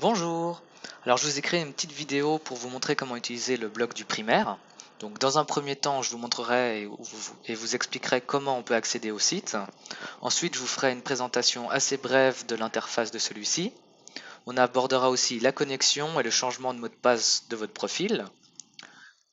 Bonjour! Alors je vous ai créé une petite vidéo pour vous montrer comment utiliser le bloc du primaire. Donc dans un premier temps, je vous montrerai et vous expliquerai comment on peut accéder au site. Ensuite, je vous ferai une présentation assez brève de l'interface de celui-ci. On abordera aussi la connexion et le changement de mot de passe de votre profil.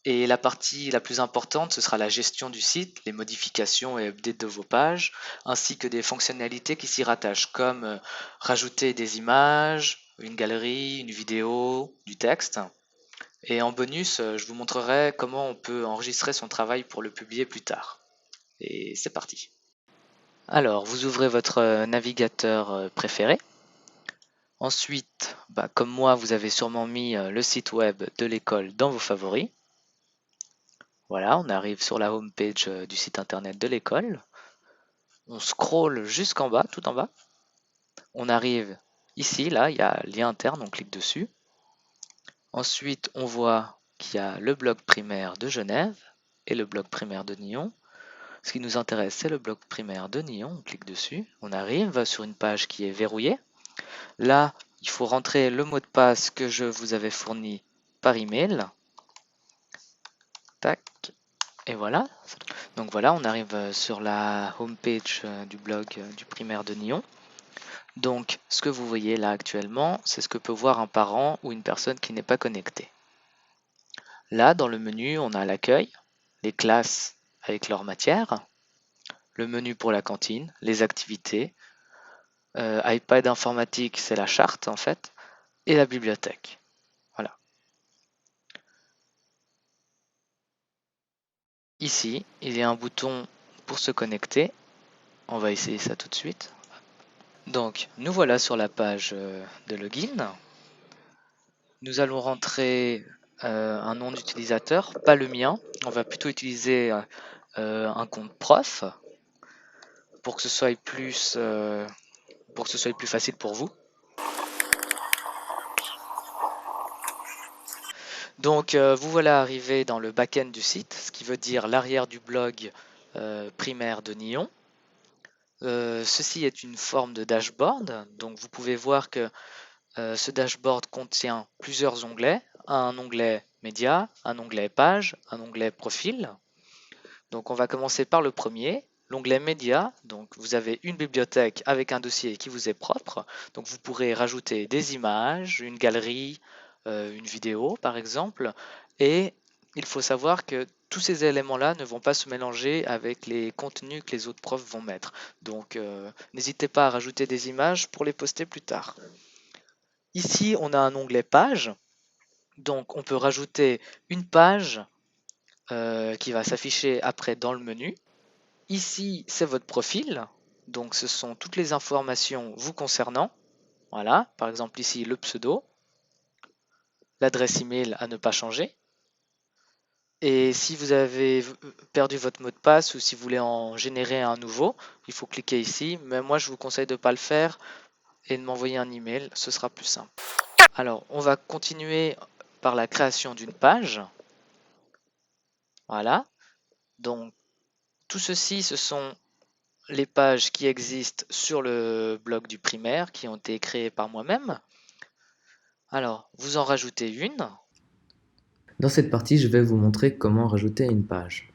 Et la partie la plus importante, ce sera la gestion du site, les modifications et updates de vos pages, ainsi que des fonctionnalités qui s'y rattachent, comme rajouter des images, une galerie, une vidéo, du texte. Et en bonus, je vous montrerai comment on peut enregistrer son travail pour le publier plus tard. Et c'est parti. Alors, vous ouvrez votre navigateur préféré. Ensuite, comme moi, vous avez sûrement mis le site web de l'école dans vos favoris. Voilà, on arrive sur la home page du site internet de l'école. On scrolle jusqu'en bas, tout en bas. On arrive ici, là, il y a lien interne, on clique dessus. Ensuite, on voit qu'il y a le bloc primaire de Genève et le bloc primaire de Nyon. Ce qui nous intéresse, c'est le bloc primaire de Nyon. On clique dessus. On arrive sur une page qui est verrouillée. Là, il faut rentrer le mot de passe que je vous avais fourni par email. Tac. Et voilà. Donc voilà, on arrive sur la home page du blog du primaire de Nyon. Donc, ce que vous voyez là actuellement, c'est ce que peut voir un parent ou une personne qui n'est pas connectée. Là, dans le menu, on a l'accueil, les classes avec leurs matières, le menu pour la cantine, les activités, iPad informatique, c'est la charte en fait, et la bibliothèque. Voilà. Ici, il y a un bouton pour se connecter. On va essayer ça tout de suite. Donc, nous voilà sur la page de login. Nous allons rentrer un nom d'utilisateur, pas le mien. On va plutôt utiliser un compte prof pour que ce soit plus, facile pour vous. Donc vous voilà arrivé dans le back-end du site, ce qui veut dire l'arrière du blog primaire de Nyon. Ceci est une forme de dashboard, donc vous pouvez voir que ce dashboard contient plusieurs onglets, un onglet média, un onglet page, un onglet profil. Donc on va commencer par le premier, l'onglet média. Donc vous avez une bibliothèque avec un dossier qui vous est propre. Donc vous pourrez rajouter des images, une galerie, une vidéo par exemple. Et il faut savoir que tous ces éléments-là ne vont pas se mélanger avec les contenus que les autres profs vont mettre. Donc n'hésitez pas à rajouter des images pour les poster plus tard. Ici, on a un onglet page. Donc on peut rajouter une page qui va s'afficher après dans le menu. Ici, c'est votre profil. Donc ce sont toutes les informations vous concernant. Voilà, par exemple ici le pseudo, l'adresse email à ne pas changer. Et si vous avez perdu votre mot de passe ou si vous voulez en générer un nouveau, il faut cliquer ici. Mais moi, je vous conseille de ne pas le faire et de m'envoyer un email. Ce sera plus simple. Alors, on va continuer par la création d'une page. Voilà. Donc, tout ceci, ce sont les pages qui existent sur le blog du primaire, qui ont été créées par moi-même. Alors, vous en rajoutez une. Dans cette partie, je vais vous montrer comment rajouter une page.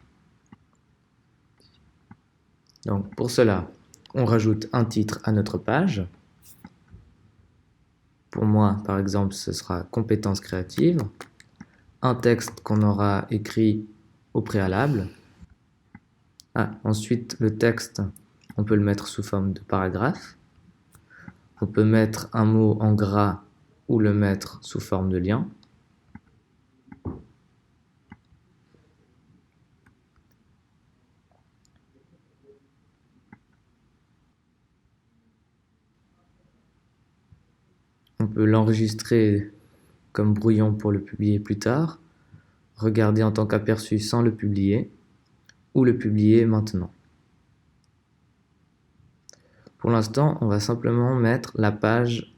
Donc pour cela, on rajoute un titre à notre page. Pour moi, par exemple, ce sera compétences créatives. Un texte qu'on aura écrit au préalable. Ensuite, le texte, on peut le mettre sous forme de paragraphe. On peut mettre un mot en gras ou le mettre sous forme de lien. On peut l'enregistrer comme brouillon pour le publier plus tard, regarder en tant qu'aperçu sans le publier, ou le publier maintenant. Pour l'instant, on va simplement mettre la page,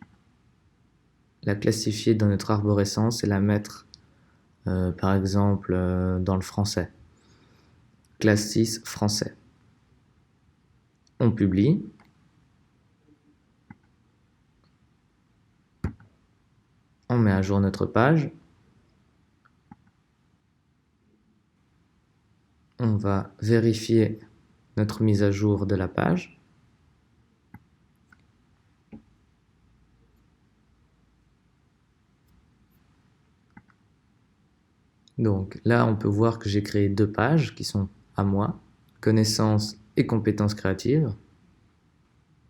la classifier dans notre arborescence et la mettre, par exemple, dans le français. Classe 6 français. On publie. On met à jour notre page. On va vérifier notre mise à jour de la page. Donc là, on peut voir que j'ai créé 2 pages qui sont à moi, connaissances et compétences créatives.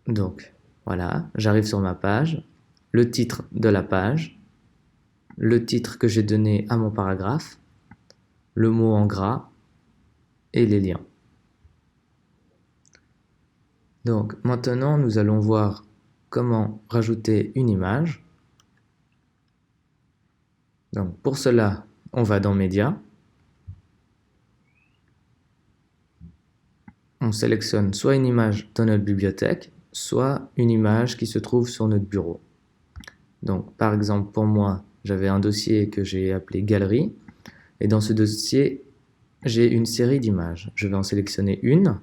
Donc voilà, j'arrive sur ma page, le titre de la page, le titre que j'ai donné à mon paragraphe, le mot en gras et les liens. Donc maintenant, nous allons voir comment rajouter une image. Donc pour cela, on va dans Médias. On sélectionne soit une image dans notre bibliothèque, soit une image qui se trouve sur notre bureau. Donc par exemple, pour moi, j'avais un dossier que j'ai appelé Galerie. Et dans ce dossier, j'ai une série d'images. Je vais en sélectionner une.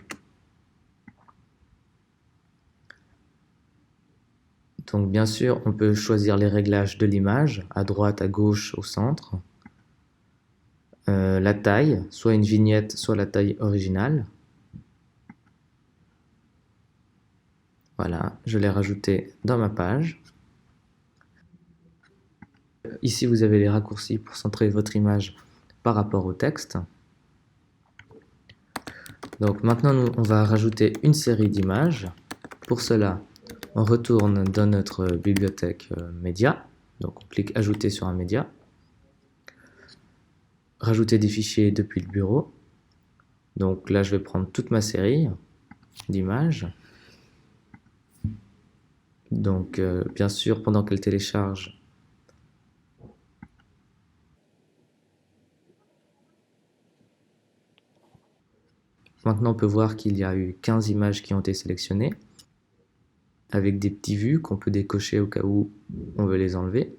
Donc bien sûr, on peut choisir les réglages de l'image, à droite, à gauche, au centre. La taille, soit une vignette, soit la taille originale. Voilà, je l'ai rajouté dans ma page. Ici, vous avez les raccourcis pour centrer votre image par rapport au texte. Donc maintenant, on va rajouter une série d'images. Pour cela, on retourne dans notre bibliothèque média. Donc on clique Ajouter sur un média. Rajouter des fichiers depuis le bureau. Donc là, je vais prendre toute ma série d'images. Donc bien sûr, pendant qu'elle télécharge, maintenant on peut voir qu'il y a eu 15 images qui ont été sélectionnées, avec des petits vues qu'on peut décocher au cas où on veut les enlever.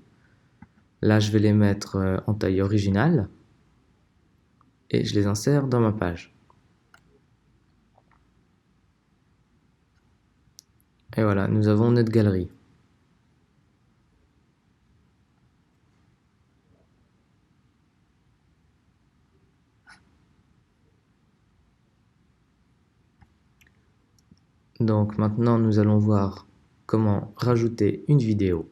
Là, je vais les mettre en taille originale et je les insère dans ma page. Et voilà, nous avons notre galerie. Donc maintenant, nous allons voir comment rajouter une vidéo.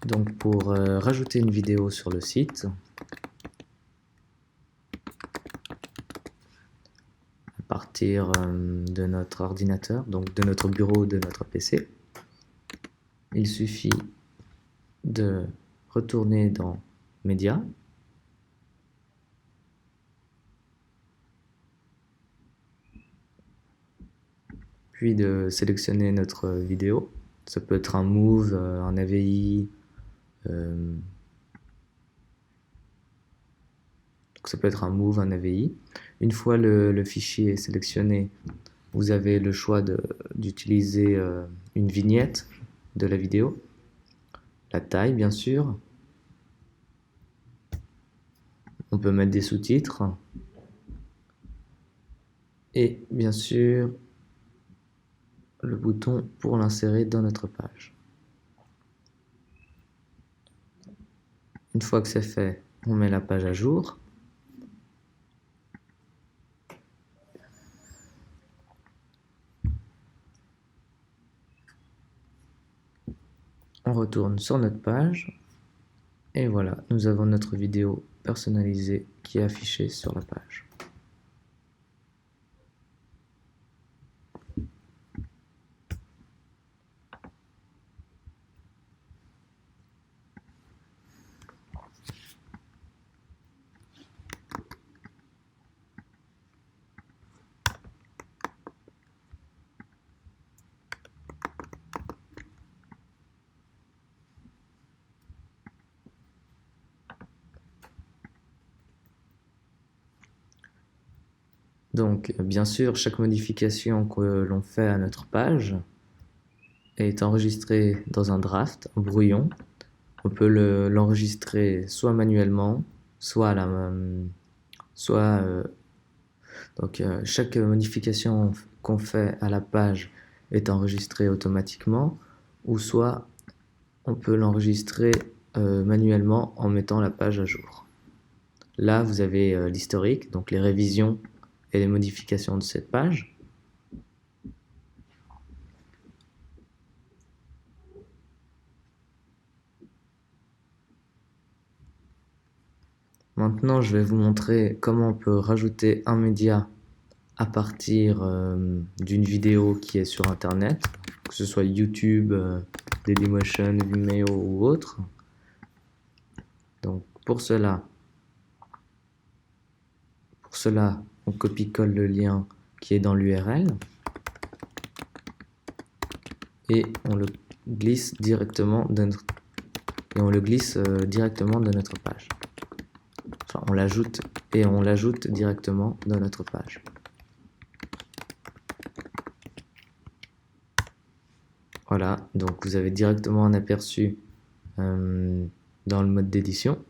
Donc pour rajouter une vidéo sur le site, à partir de notre ordinateur, donc de notre bureau, de notre PC, il suffit de retourner dans Médias, puis de sélectionner notre vidéo. Ça peut être un Move, un AVI, donc ça peut être un Move, un AVI. Une fois le fichier est sélectionné, vous avez le choix d'utiliser une vignette de la vidéo, la taille bien sûr. On peut mettre des sous-titres et bien sûr le bouton pour l'insérer dans notre page. Une fois que c'est fait, on met la page à jour. On retourne sur notre page et voilà, nous avons notre vidéo personnalisée qui est affichée sur la page. Donc, bien sûr, chaque modification que l'on fait à notre page est enregistrée dans un draft, un brouillon. On peut l'enregistrer soit manuellement, soit Donc chaque modification qu'on fait à la page est enregistrée automatiquement, ou soit on peut l'enregistrer manuellement en mettant la page à jour. Là, vous avez l'historique, donc les révisions et les modifications de cette page. Maintenant, je vais vous montrer comment on peut rajouter un média à partir d'une vidéo qui est sur Internet, que ce soit YouTube, Dailymotion, Vimeo ou autre. Donc pour cela, on copie-colle le lien qui est dans l'URL et on le glisse directement de notre page. Enfin, on l'ajoute directement dans notre page. Voilà, donc vous avez directement un aperçu dans le mode d'édition.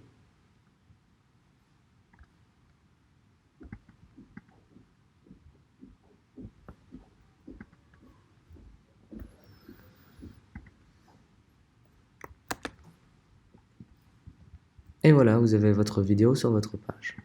Et voilà, vous avez votre vidéo sur votre page.